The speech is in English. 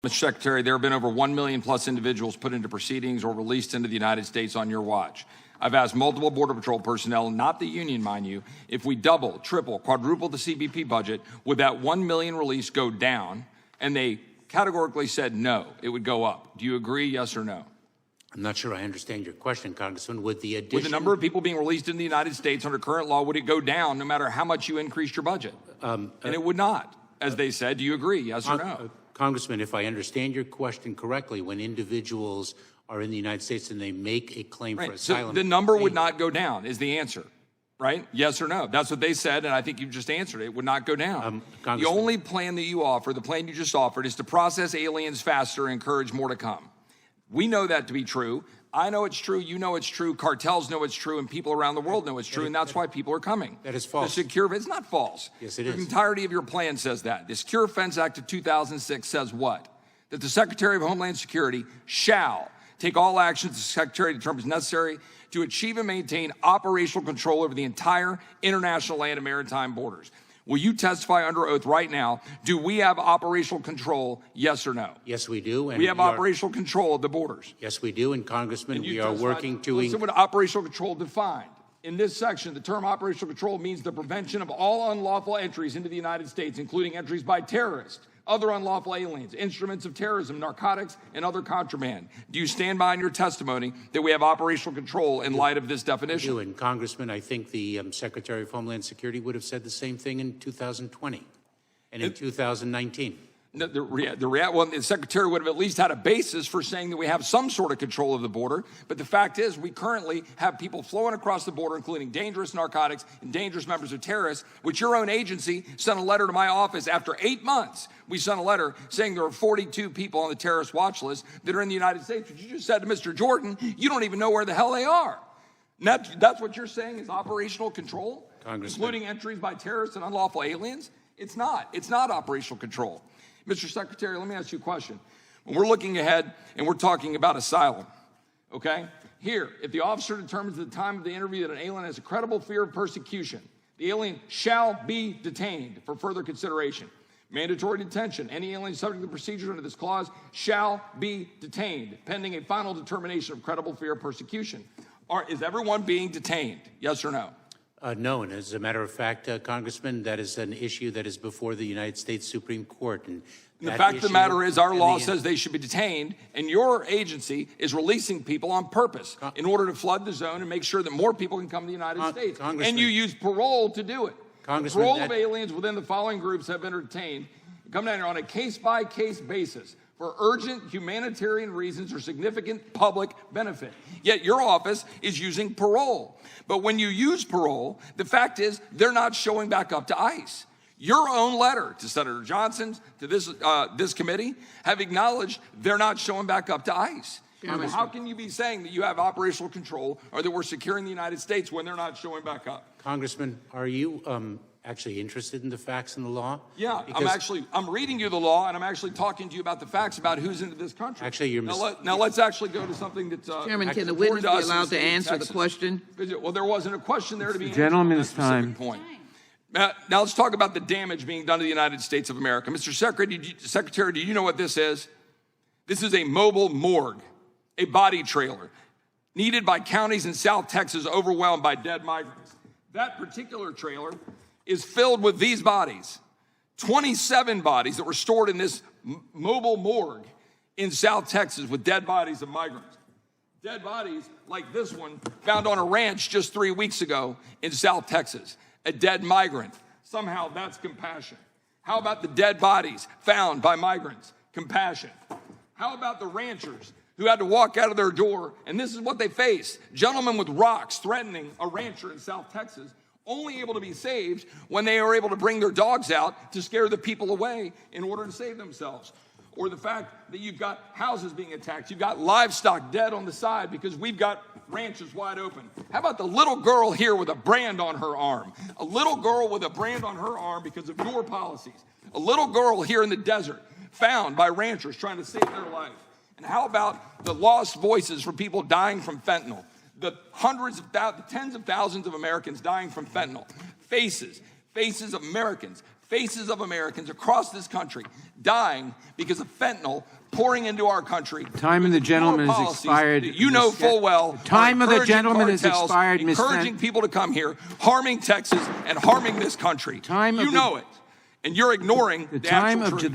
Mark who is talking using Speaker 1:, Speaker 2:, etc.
Speaker 1: Mr. Secretary, there have been over 1 million plus individuals put into proceedings or released into the United States on your watch. I've asked multiple Border Patrol personnel, not the union, mind you, if we double, triple, quadruple the CBP budget, would that 1 million release go down? And they categorically said no, it would go up. Do you agree, yes or no?
Speaker 2: I'm not sure I understand your question, Congressman. With the
Speaker 1: number of people being released in the United States under current law, would it go down no matter how much you increased your budget? And it would not, as they said. Do you agree, yes or no?
Speaker 2: Congressman, if I understand your question correctly, when individuals are in the United States and they make a claim for asylum,
Speaker 1: so the number would not go down is the answer, right? Yes or no? That's what they said, and I think you just answered it. It would not go down. The only plan that you offer, the plan you just offered, is to process aliens faster and encourage more to come. We know that to be true. I know it's true. You know it's true. Cartels know it's true, and people around the world know it's true, and that's why people are coming.
Speaker 2: That is false.
Speaker 1: It's not false.
Speaker 2: Yes, it is.
Speaker 1: The entirety of your plan says that. The Secure Offense Act of 2006 says what? That the Secretary of Homeland Security shall take all actions the Secretary determines necessary to achieve and maintain operational control over the entire international land and maritime borders. Will you testify under oath right now? Do we have operational control, yes or no?
Speaker 2: Yes, we do. And
Speaker 1: we have operational control of the borders.
Speaker 2: Yes, we do. And Congressman, we are working to...
Speaker 1: Listen what operational control defined. In this section, the term operational control means the prevention of all unlawful entries into the United States, including entries by terrorists, other unlawful aliens, instruments of terrorism, narcotics, and other contraband. Do you stand behind your testimony that we have operational control in light of this definition?
Speaker 2: I do, and Congressman, I think the Secretary of Homeland Security would have said the same thing in 2020 and in 2019.
Speaker 1: No, the Secretary would have at least had a basis for saying that we have some sort of control of the border. But the fact is, we currently have people flowing across the border, including dangerous narcotics and dangerous members of terrorists, which your own agency sent a letter to my office after 8 months. We sent a letter saying there are 42 people on the terrorist watch list that are in the United States, which you just said to Mr. Jordan, you don't even know where the hell they are. And that's what you're saying is operational control, including entries by terrorists and unlawful aliens? It's not. It's not operational control. Mr. Secretary, let me ask you a question. When we're looking ahead and we're talking about asylum, okay? Here, if the officer determines at the time of the interview that an alien has a credible fear of persecution, the alien shall be detained for further consideration. Mandatory detention. Any alien subject to the procedure under this clause shall be detained, pending a final determination of credible fear of persecution. Is everyone being detained? Yes or no?
Speaker 2: No, and as a matter of fact, Congressman, that is an issue that is before the United States Supreme Court. And
Speaker 1: the fact of the matter is our law says they should be detained, and your agency is releasing people on purpose in order to flood the zone and make sure that more people can come to the United States. And you use parole to do it. Parole of aliens within the following groups have been detained. Come down here on a case-by-case basis for urgent humanitarian reasons or significant public benefit. Yet your office is using parole. But when you use parole, the fact is they're not showing back up to ICE. Your own letter to Senator Johnson, to this committee, have acknowledged they're not showing back up to ICE. How can you be saying that you have operational control or that we're securing the United States when they're not showing back up?
Speaker 2: Congressman, are you actually interested in the facts and the law?
Speaker 1: Yeah, I'm reading you the law, and I'm actually talking to you about the facts about who's into this country.
Speaker 2: Actually, you're
Speaker 1: now let's actually go to something that's
Speaker 3: Chairman, can the witness be allowed to answer the question?
Speaker 1: Well, there wasn't a question there to be answered.
Speaker 4: Gentleman's time.
Speaker 1: Point. Now let's talk about the damage being done to the United States of America. Mr. Secretary, do you know what this is? This is a mobile morgue, a body trailer, needed by counties in South Texas overwhelmed by dead migrants. That particular trailer is filled with these bodies, 27 bodies that were stored in this mobile morgue in South Texas with dead bodies of migrants. Dead bodies like this one found on a ranch just 3 weeks ago in South Texas, a dead migrant. Somehow that's compassion. How about the dead bodies found by migrants? Compassion. How about the ranchers who had to walk out of their door, and this is what they faced, gentlemen with rocks threatening a rancher in South Texas, only able to be saved when they were able to bring their dogs out to scare the people away in order to save themselves. Or the fact that you've got houses being attacked, you've got livestock dead on the side because we've got ranches wide open. How about the little girl here with a brand on her arm? A little girl with a brand on her arm because of your policies. A little girl here in the desert found by ranchers trying to save their life. And how about the lost voices for people dying from fentanyl? The tens of thousands of Americans dying from fentanyl. Faces of Americans faces of Americans across this country dying because of fentanyl pouring into our country.
Speaker 4: Time of the gentleman has expired.
Speaker 1: You know full well.
Speaker 4: The time of the gentleman has
Speaker 1: cartels,
Speaker 4: expired, Ms.
Speaker 1: encouraging people to come here, harming Texas and harming this country.
Speaker 4: Time of
Speaker 1: you know it, and you're ignoring
Speaker 4: the
Speaker 1: the
Speaker 4: time
Speaker 1: actual
Speaker 4: of
Speaker 1: truth.
Speaker 4: the